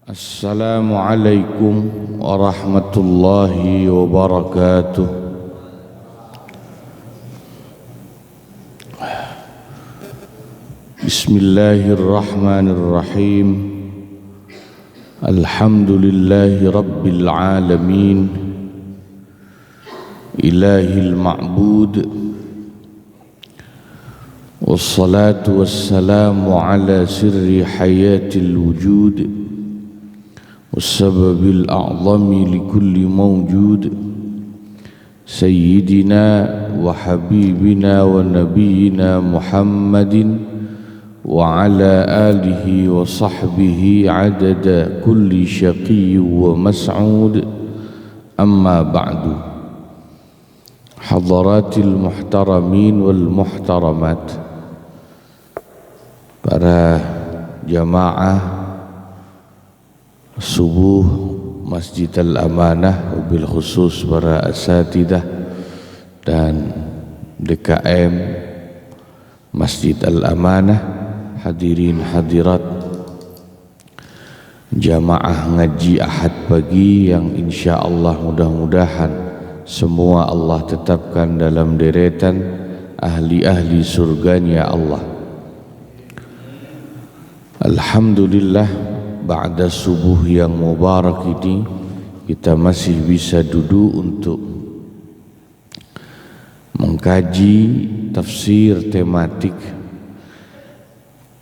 Assalamualaikum warahmatullahi wabarakatuh. Bismillahirrahmanirrahim. Alhamdulillahi rabbil alamin. Ilahil ma'bud. Wassalatu wassalamu ala sirri hayatil wujud والسبب الأعظم لكل موجود سيدنا وحبيبنا ونبينا محمد وعلى آله وصحبه عدد كل شقي ومسعود أما بعد حضرات المحترمين والمحترمات para jamaah subuh Masjid Al-Amanah, wabil khusus para asatidah dan DKM Masjid Al-Amanah, hadirin hadirat jamaah ngaji Ahad pagi yang insya Allah mudah-mudahan semua Allah tetapkan dalam deretan ahli-ahli surganya Allah. Alhamdulillah, ba'da subuh yang mubarak ini kita masih bisa duduk untuk mengkaji tafsir tematik.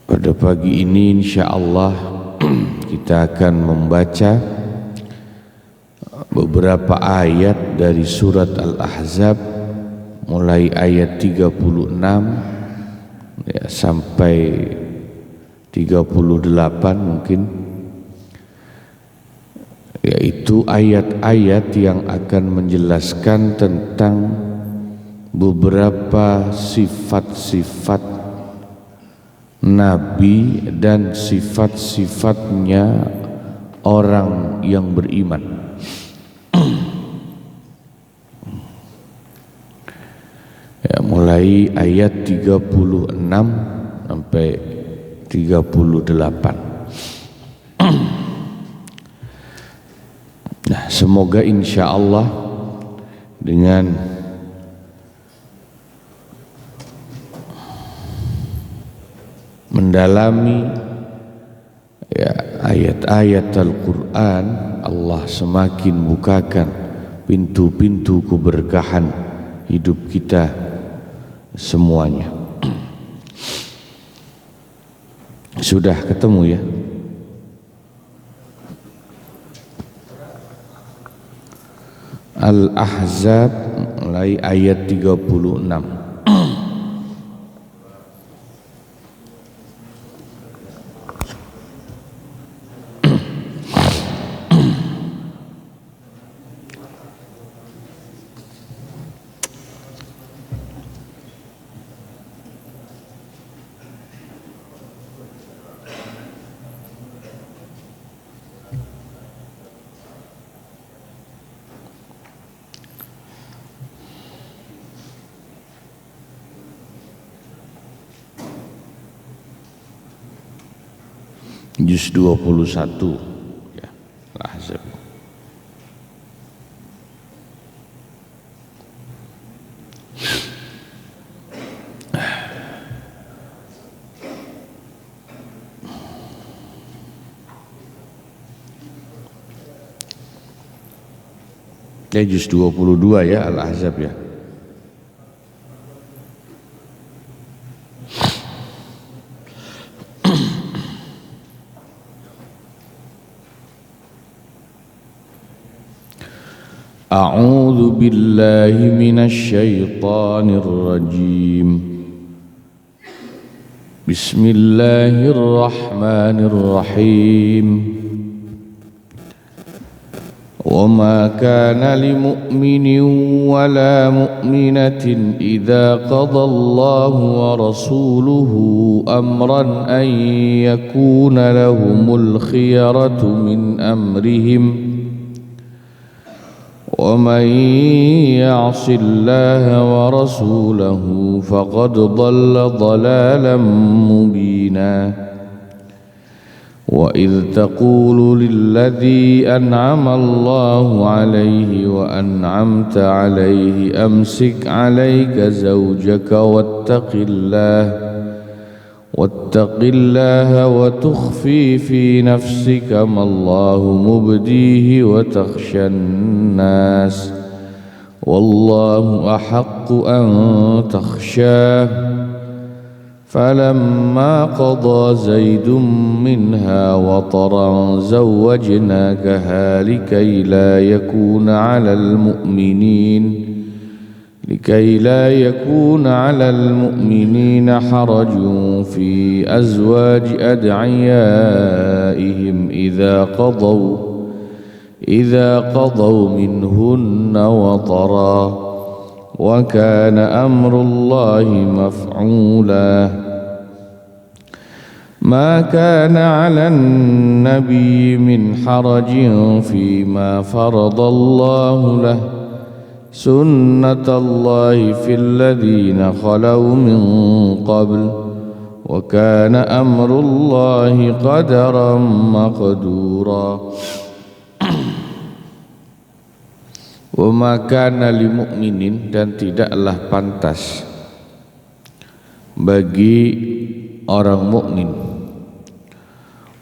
Pada pagi ini insyaallah kita akan membaca beberapa ayat dari surat Al-Ahzab mulai ayat 36 ya, sampai 38 mungkin, yaitu ayat-ayat yang akan menjelaskan tentang beberapa sifat-sifat Nabi dan sifat-sifatnya orang yang beriman. Ya, mulai ayat 36 sampai 38. Nah, semoga insya Allah dengan mendalami ya, ayat-ayat Al-Quran, Allah semakin bukakan pintu-pintu keberkahan hidup kita semuanya. Sudah ketemu ya? Al-Ahzab mulai ayat 36. Juz 21 ya, Al-Ahzab. Ya, juz 22 ya, Al-Ahzab ya. A'udzu billahi minasy syaithanir rajim. Bismillahirrahmanirrahim. وما كان لمؤمن ولا مؤمنة إذا قضى الله ورسوله أمرا أن يكون لهم الخيرة من أمرهم ومن يعص الله ورسوله فقد ضل ضلالا مبينا وإذ تقول للذي أنعم الله عليه وأنعمت عليه أمسك عليك زوجك واتق الله وتخفي في نفسك ما الله مبديه وتخشى الناس والله أحق أن تخشاه فلما قضى زيد منها وطرا زوجناكها لكي لا يكون على المؤمنين حرج في أزواج أدعيائهم إذا قضوا منهن وطرا وكان أمر الله مفعولا ما كان على النبي من حرج فيما فرض الله له سنة الله في الذين خلوا من قبل وكان أمر الله قدرا مقدورا Wa ma kana lil mu'minin, dan tidaklah pantas bagi orang mukmin,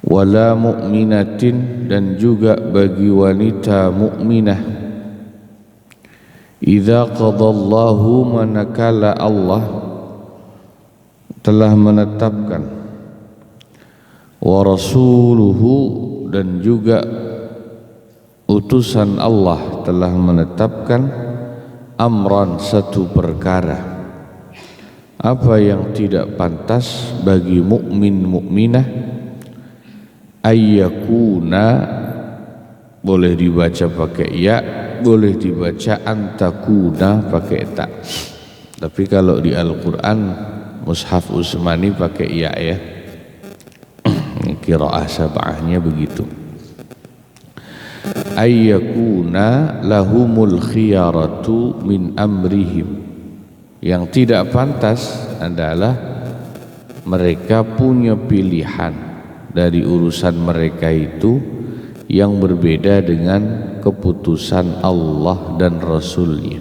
wala mu'minatin, dan juga bagi wanita mukminah, idza qadallahu, manakala Allah telah menetapkan, wa rasuluhu, dan juga utusan Allah telah menetapkan, amran, satu perkara. Apa yang tidak pantas bagi mukmin mukminah, ayyakuna, boleh dibaca pakai ya, boleh dibaca antakuna pakai ta. Tapi kalau di Al-Quran Mushaf Utsmani pakai ya, qiraah sab'ahnya begitu. Ayyakuna lahumul khiyaratu min amrihim, yang tidak pantas adalah mereka punya pilihan dari urusan mereka itu yang berbeda dengan keputusan Allah dan Rasulnya.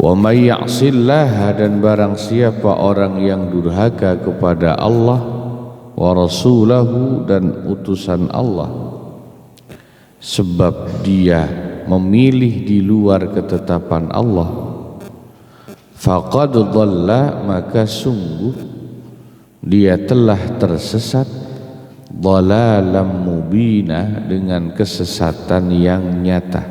Wa may ya'sillaha, dan barang siapa orang yang durhaka kepada Allah, wa rasulahu, dan utusan Allah, sebab dia memilih di luar ketetapan Allah, faqad dhalla, maka sungguh dia telah tersesat, dhalalam mubina, dengan kesesatan yang nyata.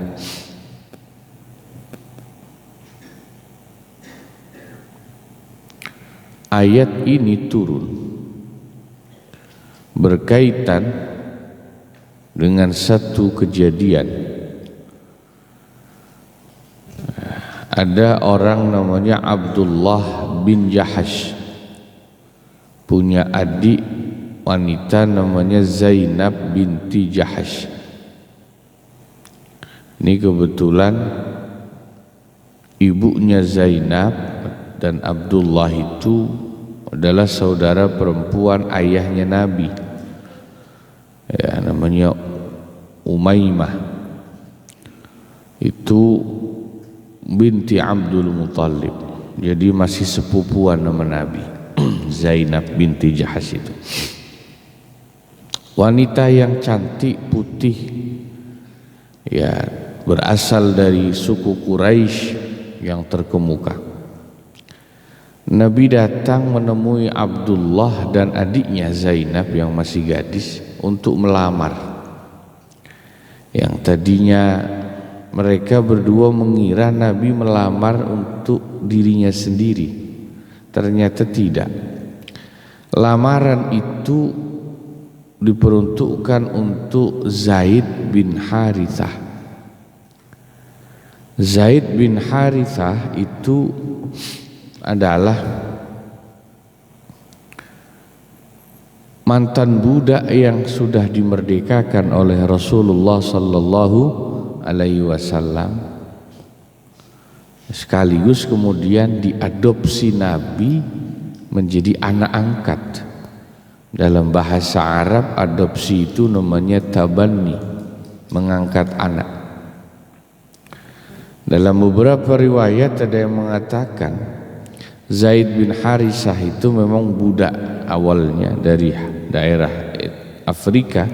Ayat ini turun berkaitan dengan satu kejadian. Ada orang namanya Abdullah bin Jahash, punya adik wanita namanya Zainab binti Jahash. Ini kebetulan ibunya Zainab dan Abdullah itu adalah saudara perempuan ayahnya Nabi, ya, namanya Umaymah, itu binti Abdul Muttalib, jadi masih sepupuan nama Nabi. Zainab binti Jahash itu wanita yang cantik, putih, ya, berasal dari suku Quraisy yang terkemuka. Nabi datang menemui Abdullah dan adiknya Zainab yang masih gadis untuk melamar. Yang tadinya mereka berdua mengira Nabi melamar untuk dirinya sendiri, ternyata tidak. Lamaran itu diperuntukkan untuk Zaid bin Harithah. Zaid bin Harithah itu adalah mantan budak yang sudah dimerdekakan oleh Rasulullah sallallahu alaihi wasallam, sekaligus kemudian diadopsi Nabi menjadi anak angkat Dalam bahasa Arab adopsi itu namanya tabanni, mengangkat anak. Dalam beberapa riwayat ada yang mengatakan Zaid bin Harisah itu memang budak awalnya dari daerah Afrika.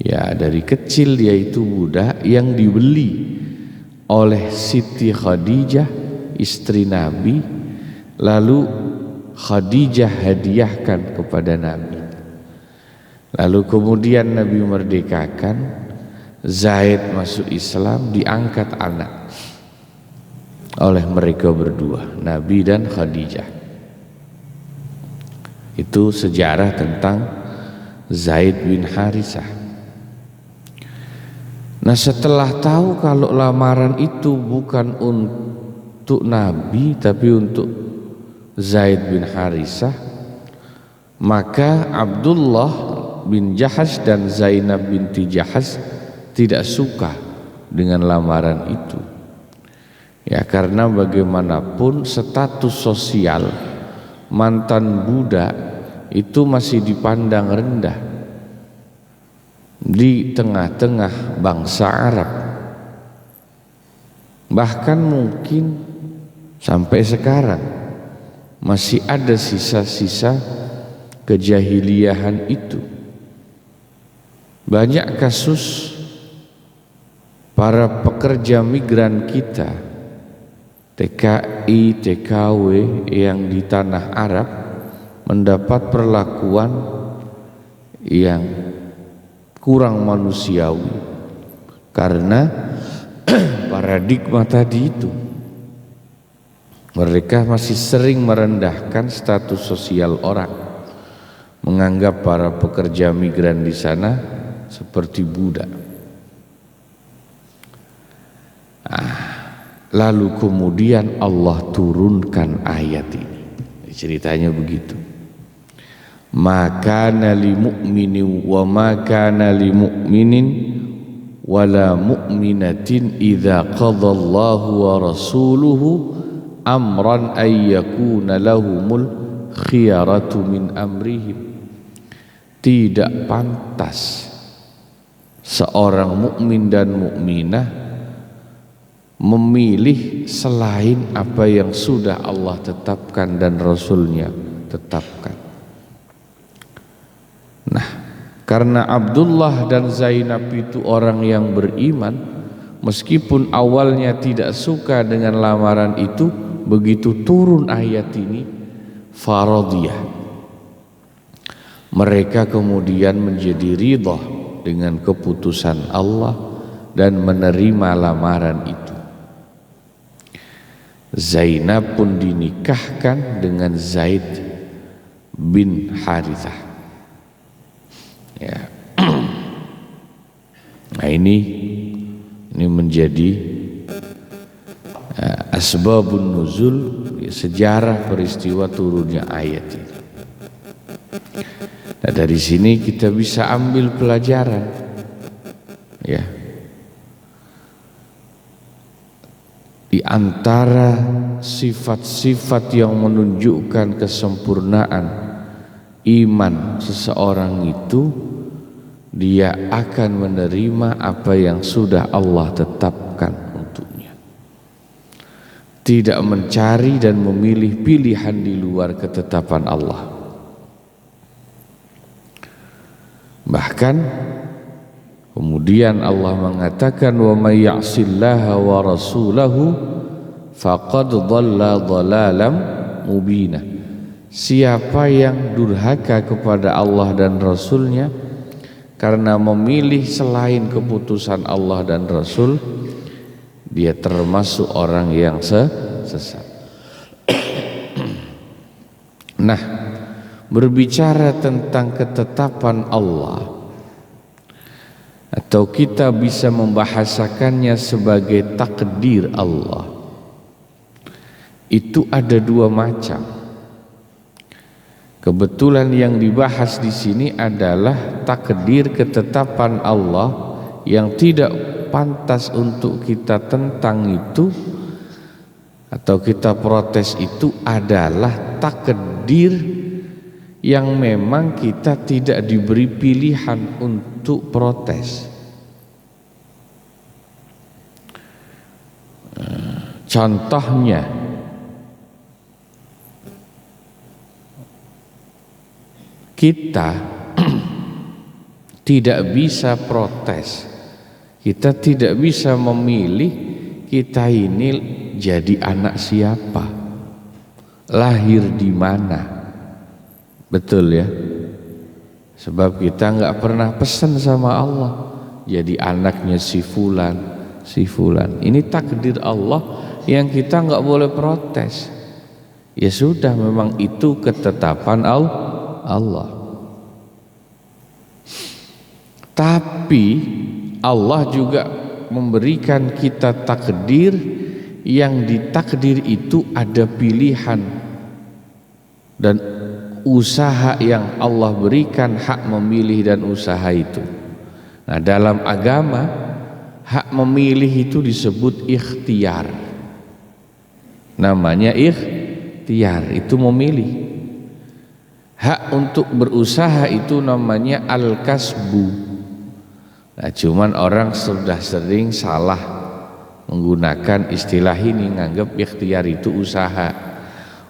Ya, dari kecil dia itu budak yang dibeli oleh Siti Khadijah, istri Nabi, lalu Khadijah hadiahkan kepada Nabi. Lalu kemudian Nabi merdekakan, Zaid masuk Islam, diangkat anak oleh mereka berdua, Nabi dan Khadijah. Itu sejarah tentang Zaid bin Harisah. Nah, setelah tahu kalau lamaran itu bukan untuk Nabi tapi untuk Zaid bin Harisah, maka Abdullah bin Jahash dan Zainab binti Jahash tidak suka dengan lamaran itu. Ya, karena bagaimanapun status sosial mantan budak itu masih dipandang rendah di tengah-tengah bangsa Arab. Bahkan mungkin sampai sekarang masih ada sisa-sisa kejahiliahan itu. Banyak kasus para pekerja migran kita, TKI, TKW yang di tanah Arab mendapat perlakuan yang kurang manusiawi karena paradigma tadi itu. Mereka masih sering merendahkan status sosial orang, menganggap para pekerja migran di sana seperti budak. Lalu kemudian Allah turunkan ayat ini. Ceritanya begitu. Maka li mu'minin wa ma kana li mu'minin wala mu'minatin idza qadallahu wa rasuluhu amran ay yakuna lahumul khiyaratu min amrihim. Tidak pantas seorang mukmin dan mukminah memilih selain apa yang sudah Allah tetapkan dan Rasulnya tetapkan. Nah, karena Abdullah dan Zainab itu orang yang beriman, meskipun awalnya tidak suka dengan lamaran itu, begitu turun ayat ini, faradiyah, mereka kemudian menjadi ridha dengan keputusan Allah dan menerima lamaran itu. Zainab pun dinikahkan dengan Zaid bin Harithah. Ya. Nah, ini menjadi asbabun nuzul, sejarah peristiwa turunnya ayat ini. Nah, dari sini kita bisa ambil pelajaran, ya. Di antara sifat-sifat yang menunjukkan kesempurnaan iman seseorang itu, dia akan menerima apa yang sudah Allah tetapkan untuknya. Tidak mencari dan memilih pilihan di luar ketetapan Allah. Bahkan kemudian Allah mengatakan, wa may ya'sillaha wa rasulahu faqad dhalla dhalalam mubina. Siapa yang durhaka kepada Allah dan Rasulnya karena memilih selain keputusan Allah dan Rasul, dia termasuk orang yang sesat. Nah, berbicara tentang ketetapan Allah, atau kita bisa membahasakannya sebagai takdir Allah, itu ada dua macam. Kebetulan yang dibahas di sini adalah takdir ketetapan Allah yang tidak pantas untuk kita tentang itu atau kita protes. Itu adalah takdir yang memang kita tidak diberi pilihan untuk protes. Contohnya, kita tidak bisa protes, kita tidak bisa memilih kita ini jadi anak siapa, lahir di mana. Betul ya? Sebab kita nggak pernah pesan sama Allah jadi anaknya si fulan, si fulan. Ini takdir Allah yang kita nggak boleh protes. Ya sudah, memang itu ketetapan Allah. Tapi Allah juga memberikan kita takdir yang di takdir itu ada pilihan dan usaha yang Allah berikan, hak memilih dan usaha itu. Nah, dalam agama hak memilih itu disebut ikhtiar. Namanya ikhtiar, itu memilih. Hak untuk berusaha itu namanya al-kasbu. Nah, cuman orang sudah sering salah menggunakan istilah ini, nganggap ikhtiar itu usaha.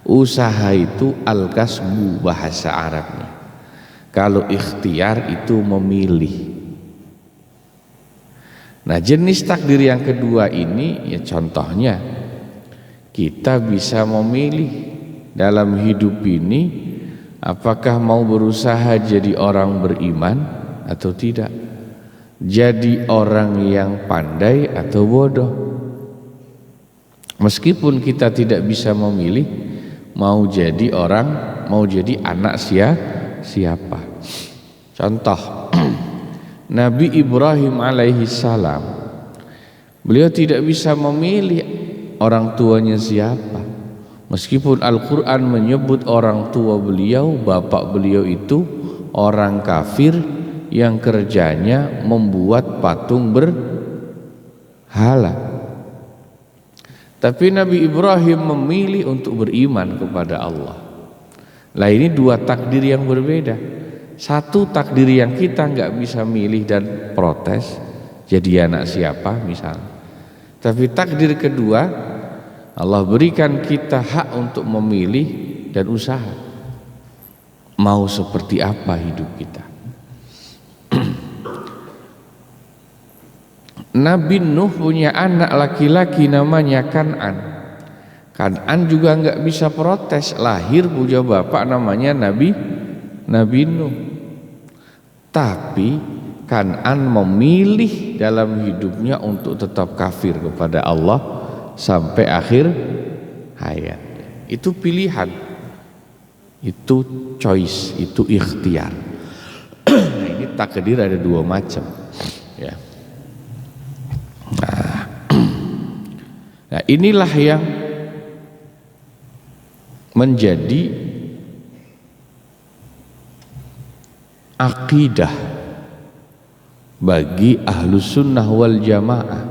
Usaha itu al-kasbu bahasa Arabnya. Kalau ikhtiar itu memilih. Nah, jenis takdir yang kedua ini ya contohnya kita bisa memilih dalam hidup ini apakah mau berusaha jadi orang beriman atau tidak, jadi orang yang pandai atau bodoh. Meskipun kita tidak bisa memilih mau jadi orang, mau jadi anak siapa. Contoh, Nabi Ibrahim alaihi salam, beliau tidak bisa memilih orang tuanya siapa. Meskipun Al-Quran menyebut orang tua beliau, bapak beliau itu orang kafir yang kerjanya membuat patung berhala. Tapi Nabi Ibrahim memilih untuk beriman kepada Allah. Lah, ini dua takdir yang berbeda. Satu takdir yang kita nggak bisa milih dan protes, jadi anak siapa misalnya. Tapi takdir kedua, Allah berikan kita hak untuk memilih dan usaha. Mau seperti apa hidup kita. Nabi Nuh punya anak laki-laki namanya Kan'an. Kan'an juga nggak bisa protes, lahir punya bapak namanya Nabi Nuh. Tapi Kan'an memilih dalam hidupnya untuk tetap kafir kepada Allah sampai akhir hayat. Itu pilihan, itu choice, itu ikhtiar. Nah, ini takdir ada dua macam ya. Nah, inilah yang menjadi akidah bagi ahlus sunnah wal jamaah.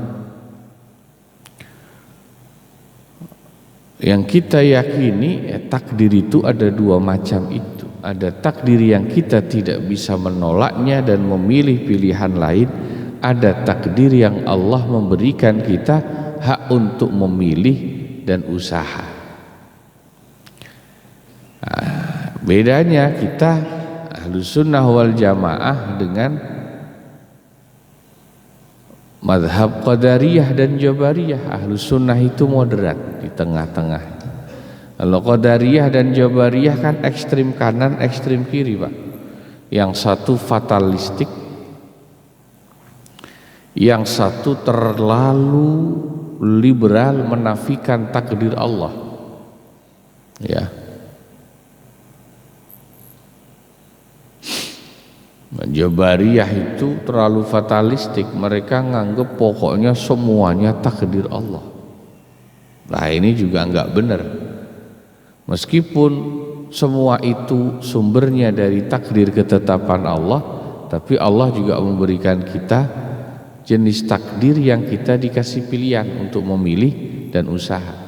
Yang kita yakini takdir itu ada dua macam itu. Ada takdir yang kita tidak bisa menolaknya dan memilih pilihan lain. Ada takdir yang Allah memberikan kita hak untuk memilih dan usaha. Nah, bedanya kita Ahlus Sunnah wal Jamaah dengan mazhab Qadariyah dan Jabariyah. Ahlus Sunnah itu moderat di tengah-tengah. Kalau Qadariyah dan Jabariyah kan ekstrim kanan, ekstrim kiri, Pak. Yang satu fatalistik, yang satu terlalu liberal menafikan takdir Allah. Ya. Jabariyah itu terlalu fatalistik, mereka nganggep pokoknya semuanya takdir Allah. Nah, ini juga enggak benar. Meskipun semua itu sumbernya dari takdir ketetapan Allah, tapi Allah juga memberikan kita jenis takdir yang kita dikasih pilihan untuk memilih dan usaha.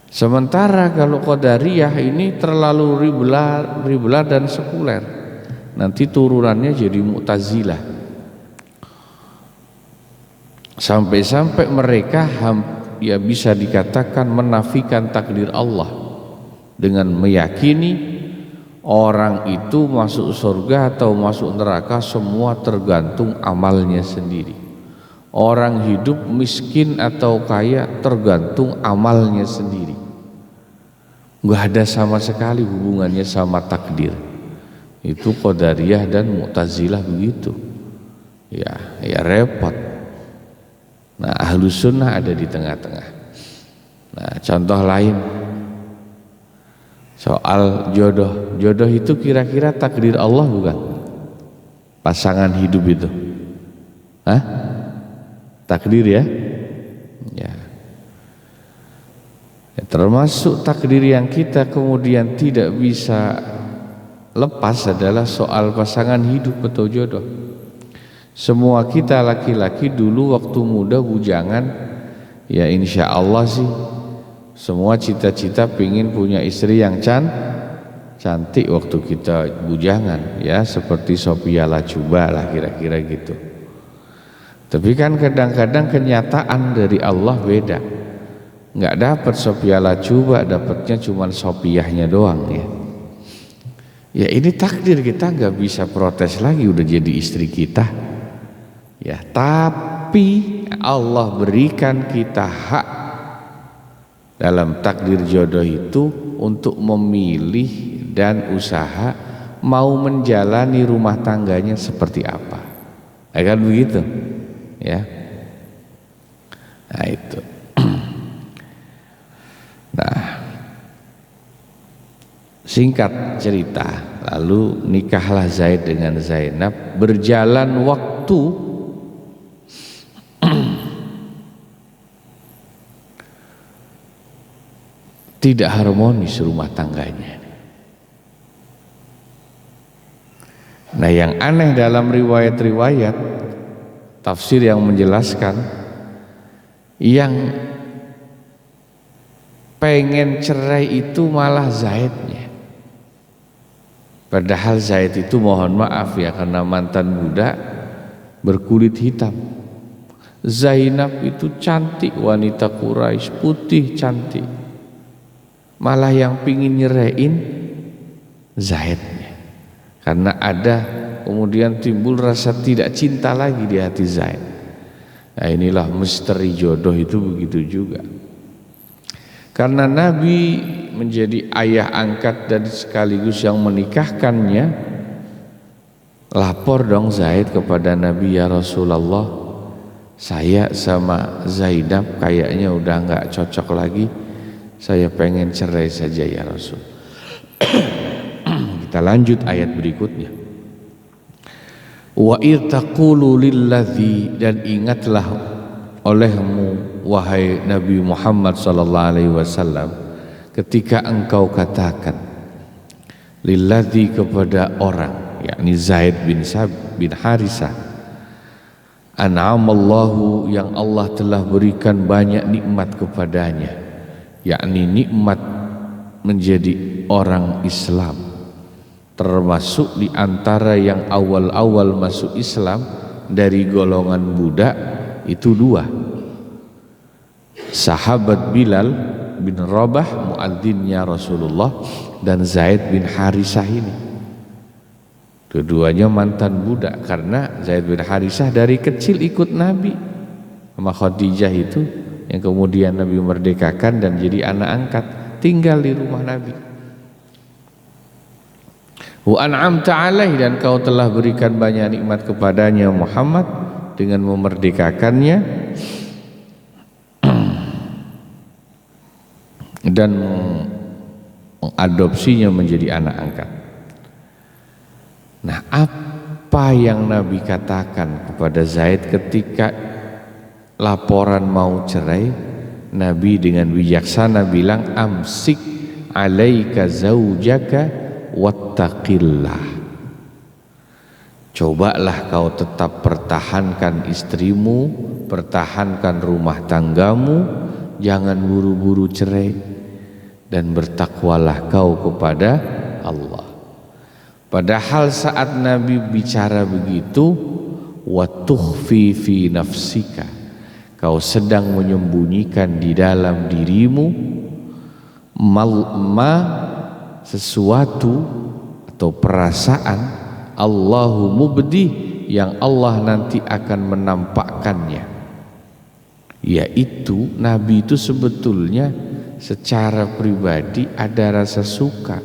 Sementara kalau Qadariyah ini terlalu ribelar dan sekuler, nanti turunannya jadi Mu'tazilah. Sampai-sampai mereka ya bisa dikatakan menafikan takdir Allah dengan meyakini orang itu masuk surga atau masuk neraka semua tergantung amalnya sendiri. Orang hidup miskin atau kaya tergantung amalnya sendiri. Nggak ada sama sekali hubungannya sama takdir. Itu Qadariyah dan Mu'tazilah begitu. Ya repot. Nah, Ahlus Sunnah ada di tengah-tengah. Nah, contoh lain soal jodoh. Jodoh itu kira-kira takdir Allah bukan? Pasangan hidup itu. Hah? Takdir ya? Ya. Termasuk takdir yang kita kemudian tidak bisa lepas adalah soal pasangan hidup atau jodoh. Semua kita laki-laki dulu waktu muda bujangan, ya insya Allah sih semua cita-cita pingin punya istri yang cantik waktu kita bujangan, ya seperti Sophia Latjuba lah kira-kira gitu. Tapi kan kadang-kadang kenyataan dari Allah beda. Nggak dapat Sophia Latjuba, dapatnya cuma Sophiyahnya doang ya. Ya ini takdir, kita nggak bisa protes lagi, udah jadi istri kita. Ya, tapi Allah berikan kita hak dalam takdir jodoh itu untuk memilih dan usaha mau menjalani rumah tangganya seperti apa. Ya kan begitu? Ya. Nah itu. Nah, singkat cerita, lalu nikahlah Zaid dengan Zainab. Berjalan waktu tidak harmonis rumah tangganya. Nah, yang aneh dalam riwayat-riwayat tafsir yang menjelaskan, yang pengen cerai itu malah Zaidnya. Padahal Zaid itu mohon maaf ya, karena mantan budak berkulit hitam. Zainab itu cantik, wanita Quraisy, putih cantik. Malah yang pingin nyerain Zaidnya, karena ada kemudian timbul rasa tidak cinta lagi di hati Zaid. Nah inilah misteri jodoh itu begitu juga. Karena Nabi menjadi ayah angkat dan sekaligus yang menikahkannya, lapor dong Zaid kepada Nabi, ya Rasulullah, saya sama Zainab kayaknya udah nggak cocok lagi, saya pengen cerai saja ya Rasul. Kita lanjut ayat berikutnya. Wa idh taqulu lilladzi, dan ingatlah olehmu wahai Nabi Muhammad sallallahu alaihi wasallam, ketika engkau katakan lilladzi, kepada orang, yakni Zaid bin Harisah, an'amallahu, yang Allah telah berikan banyak nikmat kepadanya, yakni nikmat menjadi orang Islam, termasuk di antara yang awal-awal masuk Islam dari golongan budak itu dua, sahabat Bilal bin Rabah muadzinnya Rasulullah, dan Zaid bin Harisah ini. Keduanya mantan budak, karena Zaid bin Harisah dari kecil ikut Nabi sama Khadijah itu, yang kemudian Nabi merdekakan dan jadi anak angkat, tinggal di rumah Nabi. Wa an'amta alaih, dan kau telah berikan banyak nikmat kepadanya Muhammad dengan memerdekakannya dan mengadopsinya menjadi anak angkat. Nah, apa yang Nabi katakan kepada Zaid ketika laporan mau cerai? Nabi dengan bijaksana bilang, amsik alaika zaujaka wattaqillah. Cobalah kau tetap pertahankan istrimu, pertahankan rumah tanggamu, jangan buru-buru cerai. dan bertakwalah kau kepada Allah. Padahal saat Nabi bicara begitu, wa tukhfi fi nafsika, kau sedang menyembunyikan di dalam dirimu sesuatu atau perasaan Allahu mubdi, yang Allah nanti akan menampakkannya. Yaitu Nabi itu sebetulnya secara pribadi ada rasa suka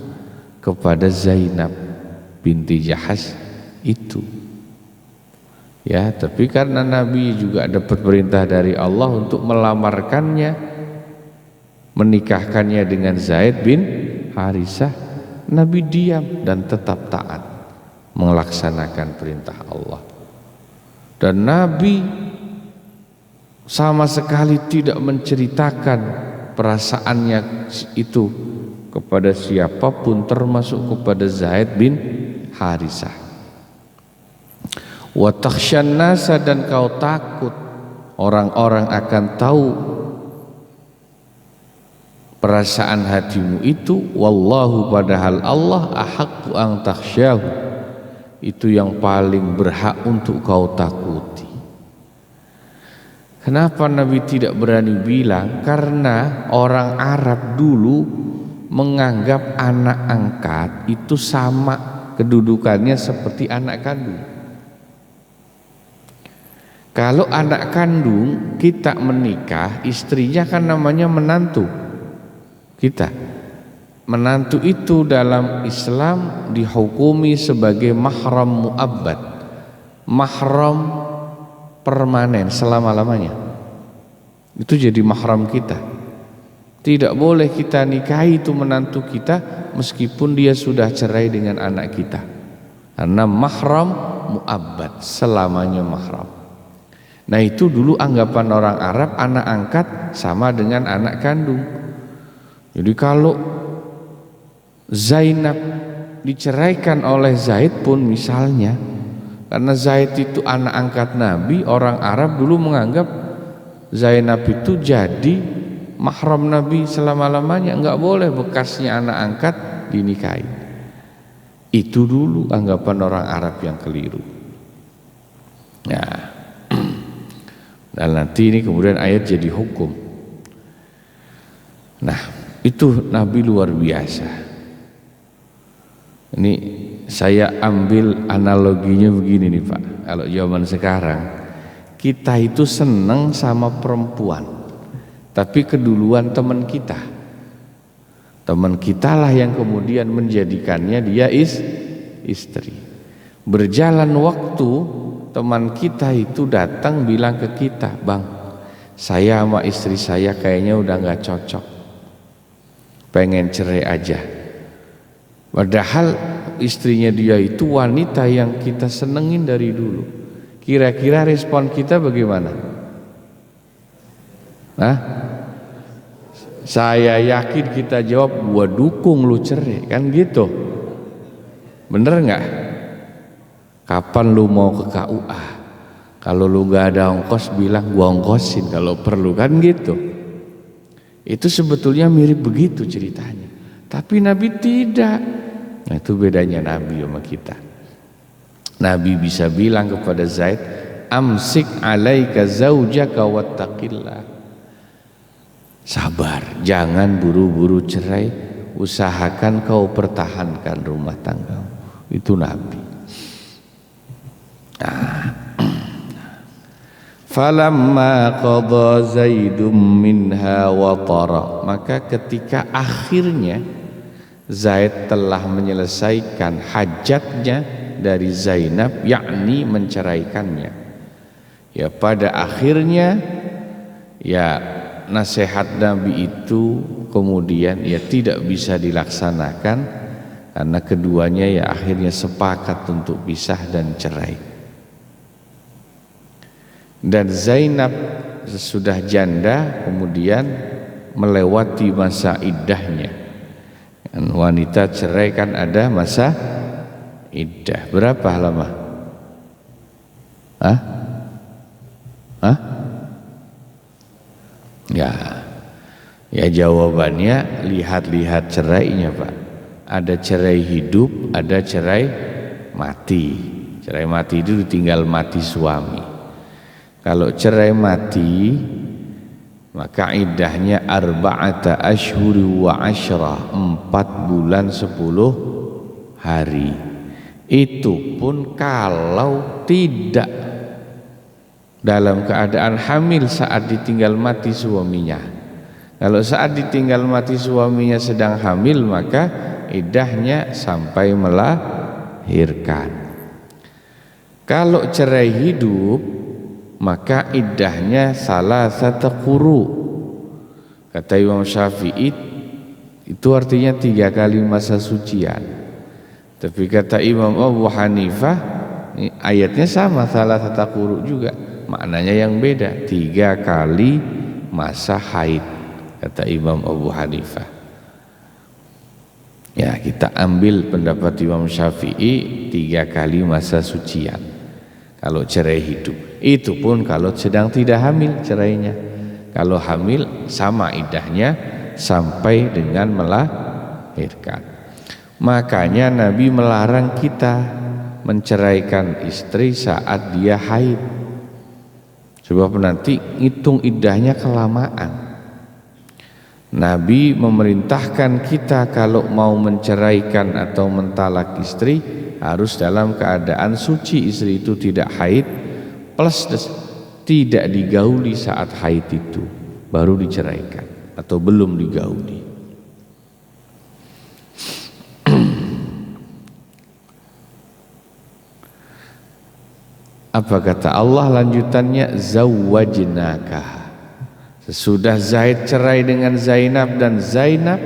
kepada Zainab binti Jahasy itu. Ya, tapi karena Nabi juga dapat perintah dari Allah untuk melamarkannya, menikahkannya dengan Zaid bin Harisah, Nabi diam dan tetap taat melaksanakan perintah Allah. Dan Nabi sama sekali tidak menceritakan perasaannya itu kepada siapapun, termasuk kepada Zaid bin Harisah. Wa takhsyan nasa, dan kau takut orang-orang akan tahu perasaan hatimu itu. Wallahu, padahal Allah ahaqqu an takhsyahu, itu yang paling berhak untuk kau takuti. Kenapa Nabi tidak berani bilang? Karena orang Arab dulu menganggap anak angkat itu sama kedudukannya seperti anak kandung. Kalau anak kandung kita menikah, istrinya kan namanya menantu kita. Menantu itu dalam Islam dihukumi sebagai mahram mu'abbad, mahram permanen selama-lamanya. Itu jadi mahram kita. Tidak boleh kita nikahi itu menantu kita meskipun dia sudah cerai dengan anak kita, karena mahram mu'abbad, selamanya mahram. Nah, itu dulu anggapan orang Arab, anak angkat sama dengan anak kandung. Jadi kalau Zainab diceraikan oleh Zaid pun misalnya, karena Zaid itu anak angkat Nabi, orang Arab dulu menganggap Zainab itu jadi mahram Nabi selama-lamanya, enggak boleh bekasnya anak angkat dinikahi. Itu dulu anggapan orang Arab yang keliru. Nah, dan nanti ini kemudian ayat jadi hukum. Nah, itu Nabi luar biasa. Ini saya ambil analoginya begini nih Pak. Kalau zaman sekarang kita itu seneng sama perempuan, tapi keduluan teman kita. Teman kita lah yang kemudian menjadikannya dia istri. Berjalan waktu, teman kita itu datang bilang ke kita, "Bang, saya sama istri saya kayaknya udah gak cocok, pengen cerai aja." Padahal istrinya dia itu wanita yang kita senengin dari dulu. Kira-kira respon kita bagaimana? Hah? Saya yakin kita jawab, "Gua dukung lu cerai," kan gitu. Bener nggak? Kapan lu mau ke KUA? Kalau lu gak ada ongkos, bilang gua ongkosin kalau perlu, kan gitu. Itu sebetulnya mirip begitu ceritanya. Tapi Nabi tidak. Nah, itu bedanya Nabi sama kita. Nabi bisa bilang kepada Zaid, "Amsik alaika zaujaka wattaqillah." Sabar, jangan buru-buru cerai, usahakan kau pertahankan rumah tanggamu. Itu Nabi. Falamma qada Zaidum minha watara, maka ketika akhirnya Zaid telah menyelesaikan hajatnya dari Zainab, yakni menceraikannya. Ya, pada akhirnya ya nasihat Nabi itu kemudian ya tidak bisa dilaksanakan karena keduanya ya akhirnya sepakat untuk pisah dan cerai. Dan Zainab sesudah janda kemudian melewati masa iddahnya. Dan wanita cerai kan ada masa iddah. Berapa lama? Ya, Ya jawabannya lihat-lihat cerainya Pak. Ada cerai hidup, ada cerai mati. Cerai mati itu ditinggal mati suami. Kalau cerai mati maka iddahnya arba'ata ashhuri wa asyrah, 4 bulan 10 hari. Itu pun kalau tidak dalam keadaan hamil saat ditinggal mati suaminya. Kalau saat ditinggal mati suaminya sedang hamil, maka iddahnya sampai melahirkan. Kalau cerai hidup, maka iddahnya salasata quru. Kata Imam Syafi'i, itu artinya 3 kali masa sucian. Tapi kata Imam Abu Hanifah, ayatnya sama, salasata quru juga, maknanya yang beda, 3 kali masa haid. Kata Imam Abu Hanifah. Ya, kita ambil pendapat Imam Syafi'i, 3 kali masa sucian kalau cerai hidup. Itu pun kalau sedang tidak hamil cerainya. Kalau hamil sama iddahnya sampai dengan melahirkan. Makanya Nabi melarang kita menceraikan istri saat dia haid, sebab nanti hitung iddahnya kelamaan. Nabi memerintahkan kita kalau mau menceraikan atau mentalak istri harus dalam keadaan suci, istri itu tidak haid plus tidak digauli saat haid itu, baru diceraikan atau belum digauli. Apa kata Allah lanjutannya? Zawwajnaka. Sesudah Zaid cerai dengan Zainab dan Zainab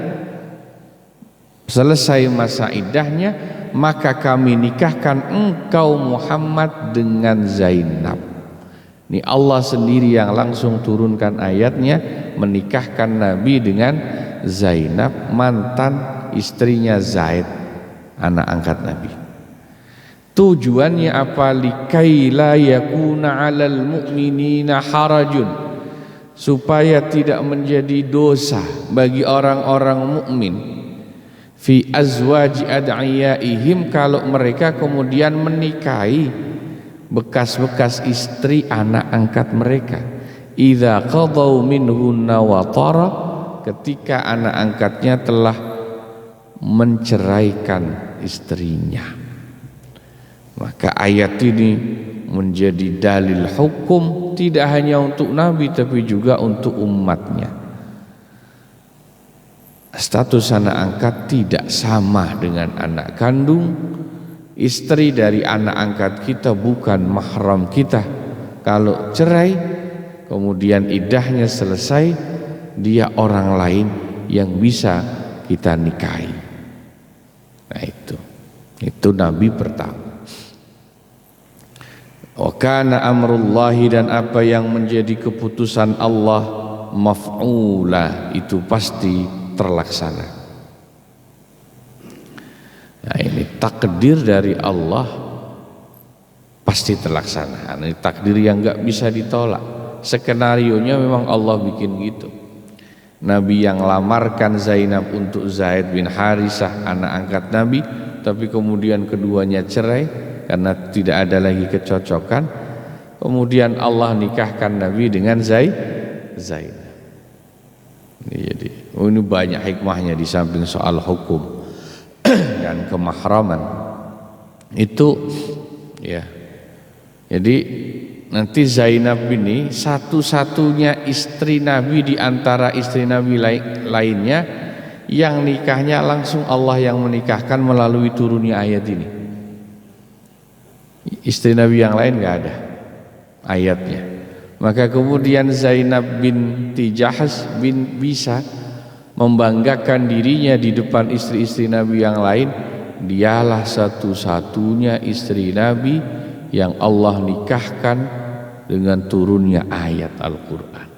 selesai masa iddahnya, maka kami nikahkan engkau Muhammad dengan Zainab. Ini Allah sendiri yang langsung turunkan ayatnya, menikahkan Nabi dengan Zainab, mantan istrinya Zaid, anak angkat Nabi. Tujuannya apa? Likai la yakuna 'alal mu'minina harajun, supaya tidak menjadi dosa bagi orang-orang mukmin fi azwaji ad'iyaihim, kalau mereka kemudian menikahi bekas-bekas istri anak angkat mereka. Idza qadau minhunna watara, ketika anak angkatnya telah menceraikan istrinya. Maka ayat ini menjadi dalil hukum tidak hanya untuk Nabi tapi juga untuk umatnya. Status anak angkat tidak sama dengan anak kandung. Istri dari anak angkat kita bukan mahram kita. Kalau cerai kemudian iddahnya selesai, dia orang lain yang bisa kita nikahi. Nah itu Nabi pertama. Wa kana amrullahi, dan apa yang menjadi keputusan Allah, maf'ula, itu pasti terlaksana. Nah ini takdir dari Allah pasti terlaksana. Ini takdir yang gak bisa ditolak. Skenarionya memang Allah bikin gitu. Nabi yang lamarkan Zainab untuk Zaid bin Harisah, anak angkat Nabi, tapi kemudian keduanya cerai karena tidak ada lagi kecocokan. Kemudian Allah nikahkan Nabi dengan Zainab. Jadi ini banyak hikmahnya di samping soal hukum dan kemahraman itu ya. Jadi nanti Zainab ini satu-satunya istri Nabi di antara istri Nabi lainnya yang nikahnya langsung Allah yang menikahkan melalui turunnya ayat ini. Istri Nabi yang lain nggak ada ayatnya. Maka kemudian Zainab binti Jahsh bisa membanggakan dirinya di depan istri-istri Nabi yang lain. Dialah satu-satunya istri Nabi yang Allah nikahkan dengan turunnya ayat Al-Quran.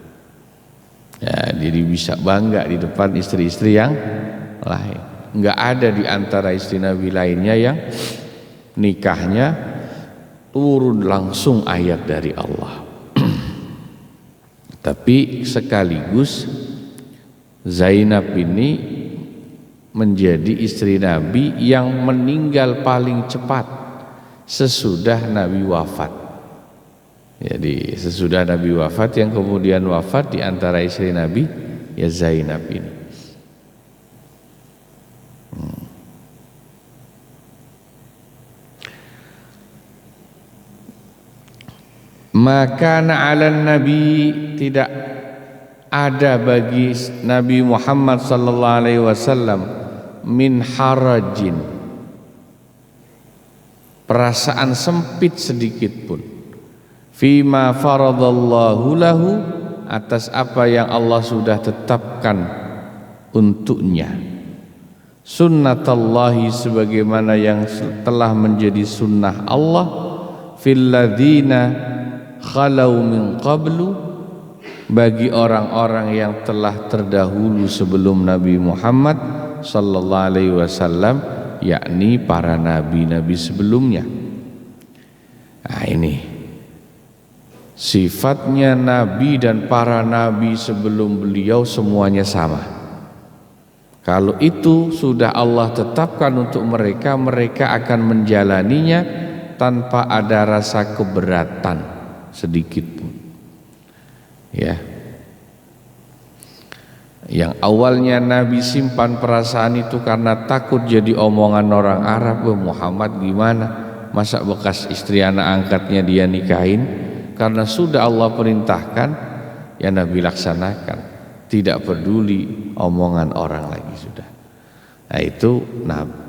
Ya, jadi bisa bangga di depan istri-istri yang lain. Nggak ada di antara istri Nabi lainnya yang nikahnya turun langsung ayat dari Allah. Tapi sekaligus Zainab ini menjadi istri Nabi yang meninggal paling cepat sesudah Nabi wafat. Jadi sesudah Nabi wafat, yang kemudian wafat di antara istri Nabi ya Zainab ini. Maka na'alan Nabi, tidak ada bagi Nabi Muhammad sallallahu alaihi wasallam min harajin, perasaan sempit sedikit pun, fima faradallahu lahu, atas apa yang Allah sudah tetapkan untuknya, sunnatallahi, sebagaimana yang telah menjadi sunnah Allah, fil ladzina khalau min qablu, bagi orang-orang yang telah terdahulu sebelum Nabi Muhammad sallallahu alaihi wasallam, yakni para nabi-nabi sebelumnya. Nah, ini sifatnya nabi dan para nabi sebelum beliau semuanya sama. Kalau itu sudah Allah tetapkan untuk mereka, mereka akan menjalaninya tanpa ada rasa keberatan sedikit pun. Ya, yang awalnya Nabi simpan perasaan itu karena takut jadi omongan orang Arab, Muhammad gimana, masa bekas istri anak angkatnya dia nikahin. Karena sudah Allah perintahkan, ya Nabi laksanakan, tidak peduli omongan orang lagi sudah. Nah itu,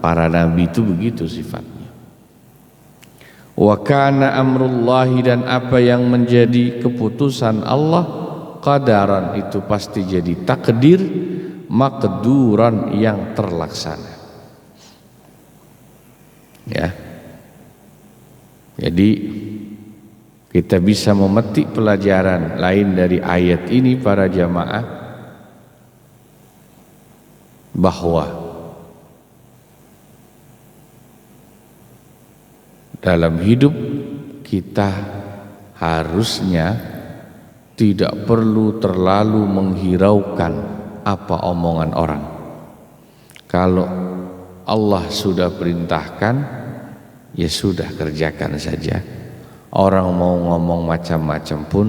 para nabi itu begitu sifatnya. Wa kana amrullahi, dan apa yang menjadi keputusan Allah, qadaran, itu pasti jadi takdir, maqduran, yang terlaksana. Ya. Jadi kita bisa memetik pelajaran lain dari ayat ini para jamaah, bahwa dalam hidup kita harusnya tidak perlu terlalu menghiraukan apa omongan orang. Kalau Allah sudah perintahkan, ya sudah, kerjakan saja. Orang mau ngomong macam-macam pun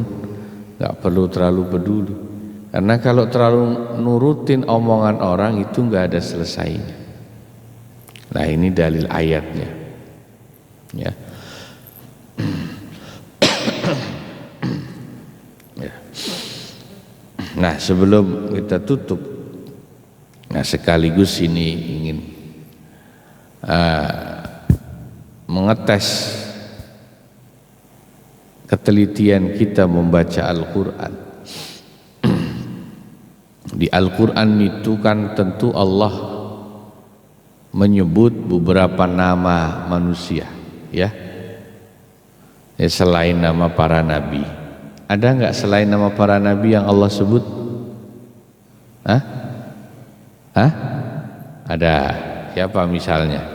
gak perlu terlalu peduli. Karena kalau terlalu nurutin omongan orang itu gak ada selesainya. Nah ini dalil ayatnya. Ya. Ya. Nah sebelum kita tutup, nah sekaligus ini ingin mengetes ketelitian kita membaca Al-Quran. Di Al-Quran itu kan tentu Allah menyebut beberapa nama manusia, ya selain nama para nabi. Ada nggak selain nama para nabi yang Allah sebut? Ada. Siapa misalnya?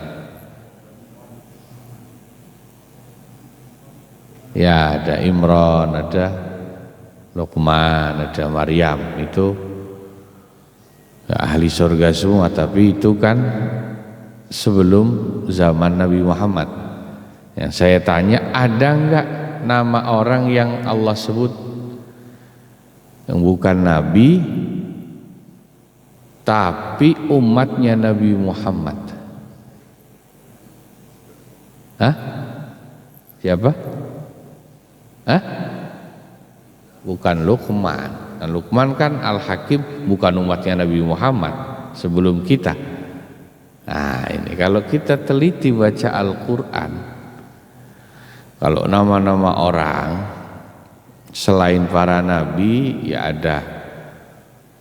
Ya ada Imran, ada Luqman, ada Maryam. Itu ahli surga semua, tapi itu kan sebelum zaman Nabi Muhammad. Yang saya tanya, ada enggak nama orang yang Allah sebut yang bukan Nabi tapi umatnya Nabi Muhammad? Siapa? Bukan Luqman. Dan Luqman kan Al-Hakim, bukan umatnya Nabi Muhammad sebelum kita. Nah ini kalau kita teliti baca Al-Quran, kalau nama-nama orang selain para nabi, ya ada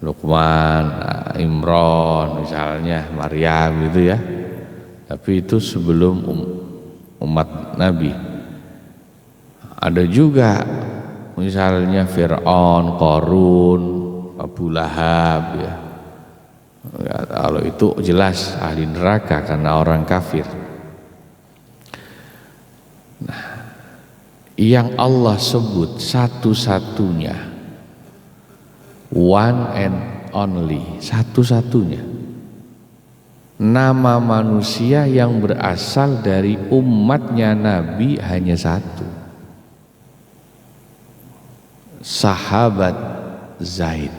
Luqman, Imran misalnya, Maryam gitu ya. Tapi itu sebelum umat Nabi. Ada juga misalnya Fir'aun, Qarun, Abu Lahab ya. Ya, kalau itu jelas ahli neraka karena orang kafir. Nah, yang Allah sebut satu-satunya, one and only, satu-satunya nama manusia yang berasal dari umatnya Nabi hanya satu, sahabat Zaid.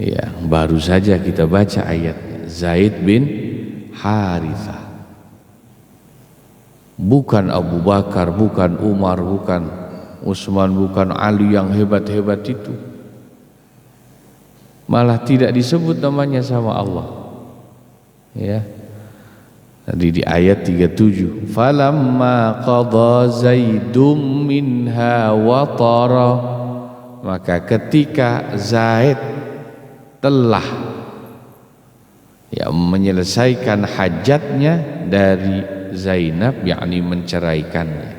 Ya, baru saja kita baca ayatnya, Zaid bin Harithah. Bukan Abu Bakar, bukan Umar, bukan Utsman, bukan Ali yang hebat-hebat itu. Malah tidak disebut namanya sama Allah. Ya. Tadi di ayat 37, falamma qadha Zaidum minha watara, maka ketika Zaid telah menyelesaikan hajatnya dari Zainab, yakni menceraikannya,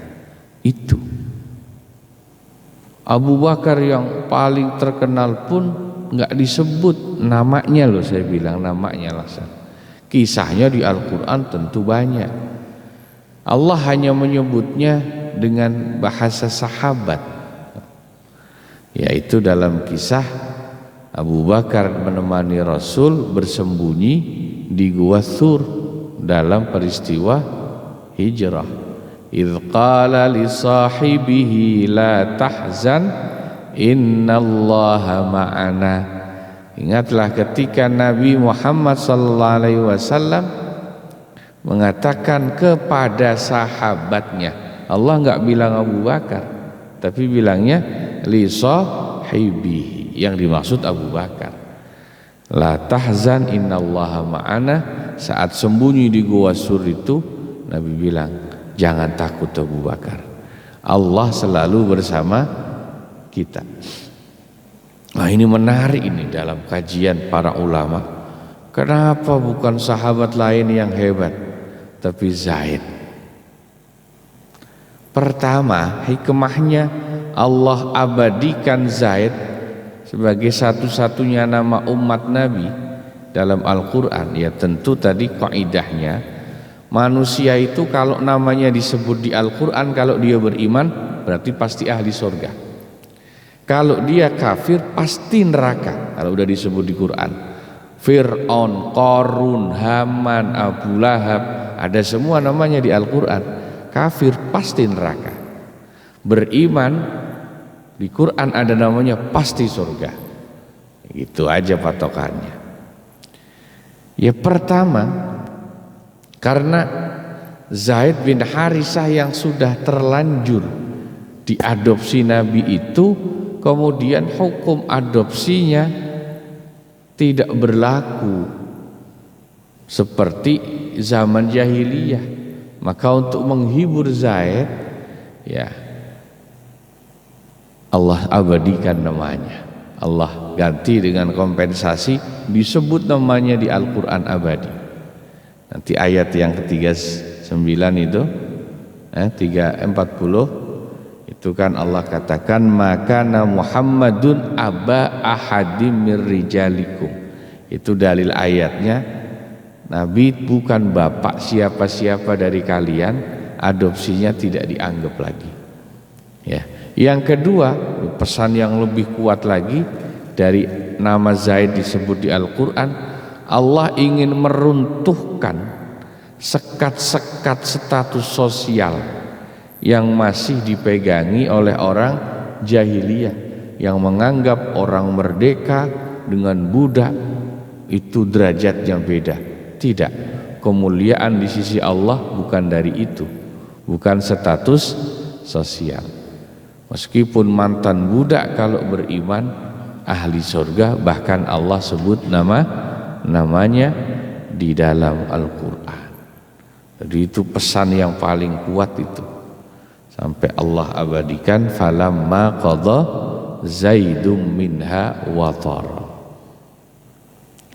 itu Abu Bakar yang paling terkenal pun nggak disebut namanya loh, saya bilang namanya langsung. Kisahnya di Al-Quran tentu banyak. Allah hanya menyebutnya dengan bahasa sahabat, yaitu dalam kisah Abu Bakar menemani Rasul bersembunyi di Gua Tsur dalam peristiwa hijrah. Idz qala li sahibihi la tahzan innallaha ma'ana. Ingatlah ketika Nabi Muhammad sallallahu alaihi wasallam mengatakan kepada sahabatnya, Allah enggak bilang Abu Bakar, tapi bilangnya li sahibihi, yang dimaksud Abu Bakar. La tahzan innallaha ma'ana. Saat sembunyi di Gua Tsur itu Nabi bilang, jangan takut Abu Bakar, Allah selalu bersama kita. Nah, ini menarik ini dalam kajian para ulama. Kenapa bukan sahabat lain yang hebat, tapi Zaid? Pertama, hikmahnya Allah abadikan Zaid sebagai satu-satunya nama umat Nabi dalam Al-Quran. Ya tentu tadi kaidahnya, manusia itu kalau namanya disebut di Al-Quran, kalau dia beriman berarti pasti ahli surga. Kalau dia kafir pasti neraka. Kalau udah disebut di Quran, Fir'aun, Qarun, Haman, Abu Lahab, ada semua namanya di Al-Quran. Kafir pasti neraka. Beriman di Quran ada namanya pasti surga. Gitu aja patokannya. Ya pertama, karena Zaid bin Harithah yang sudah terlanjur diadopsi Nabi itu, kemudian hukum adopsinya tidak berlaku seperti zaman jahiliyah. Maka untuk menghibur Zaid, ya Allah abadikan namanya. Allah ganti dengan kompensasi, disebut namanya di Al-Quran abadi. Nanti ayat yang ke-39 itu 340 itu kan Allah katakan, maka Muhammadun aba ahadim mir rijalikum. Itu dalil ayatnya, Nabi bukan bapak siapa-siapa dari kalian, adopsinya tidak dianggap lagi. Ya. Yang kedua, pesan yang lebih kuat lagi dari nama Zaid disebut di Al-Quran, Allah ingin meruntuhkan sekat-sekat status sosial yang masih dipegangi oleh orang jahiliyah, yang menganggap orang merdeka dengan budak itu derajatnya beda. Tidak, kemuliaan di sisi Allah bukan dari itu, bukan status sosial. Meskipun mantan budak kalau beriman ahli surga, bahkan Allah sebut namanya di dalam Al-Quran. Jadi itu pesan yang paling kuat itu, sampai Allah abadikan falamma qadha Zaidum minha watara.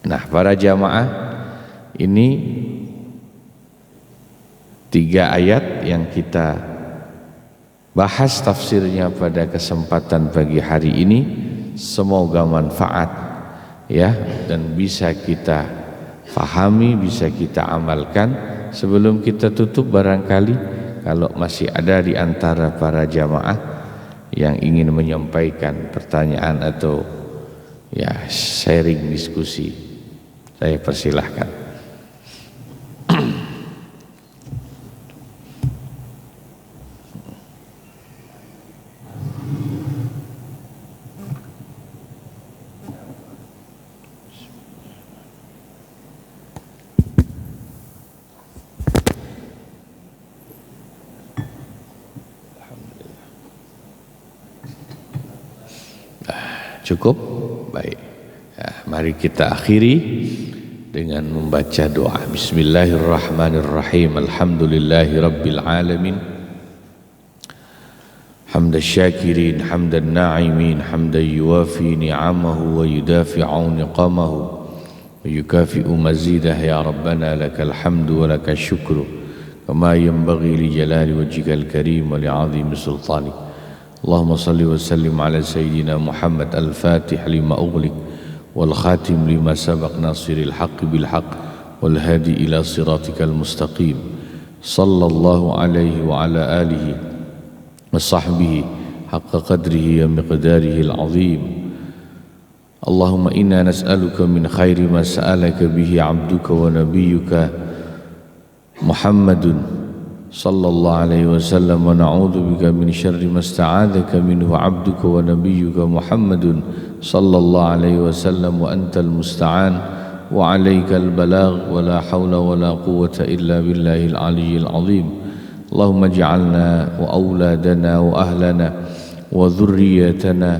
Nah, para jamaah, ini 3 ayat yang kita bahas tafsirnya pada kesempatan pagi hari ini. Semoga manfaat ya, dan bisa kita fahami, bisa kita amalkan. Sebelum kita tutup, barangkali kalau masih ada di antara para jamaah yang ingin menyampaikan pertanyaan atau ya sharing diskusi. Saya persilahkan. Cukup? Baik. Ya, mari kita akhiri dengan membaca doa. Bismillahirrahmanirrahim. Alhamdulillahi rabbil alamin. Hamdan syakirin, hamdan na'imin, hamdan yuwafi ni'amahu wa yudafi'u niqamahu wa yukafi'u mazidah. Ya Rabbana lakal hamdu wa lakal syukru kama yanbaghi li jalali wajhikal karim wa li'azimi sultanik. اللهم صل وسلم على سيدنا محمد الفاتح لما أغلق والخاتم لما سبق ناصر الحق بالحق والهادي إلى صراطك المستقيم صلى الله عليه وعلى آله وصحبه حق قدره ومقداره العظيم. اللهم إنا نسألك من خير ما سألك به عبدك ونبيك محمد صلى الله عليه وسلم ونعوذ بك من شر ما استعاذك منه عبدك ونبيك محمد صلى الله عليه وسلم وأنت المستعان وعليك البلاغ ولا حول ولا قوة إلا بالله العلي العظيم. اللهم اجعلنا وأولادنا وأهلنا وذريتنا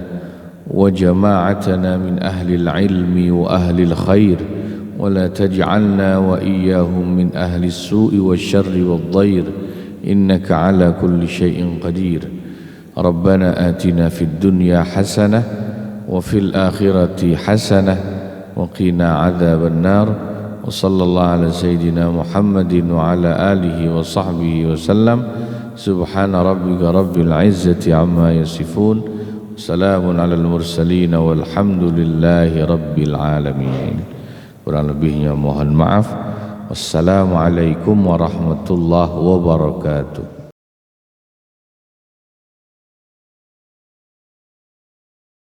وجماعتنا من أهل العلم وأهل الخير ولا تجعلنا وإياهم من أهل السوء والشر والضير إنك على كل شيء قدير. ربنا آتنا في الدنيا حسنة وفي الآخرة حسنة وقنا عذاب النار. وصلى الله على سيدنا محمد وعلى آله وصحبه وسلم. سبحان ربك رب العزة عما يصفون وسلام على المرسلين والحمد لله رب العالمين. Kurang lebihnya mohon maaf. Wassalamualaikum warahmatullahi wabarakatuh.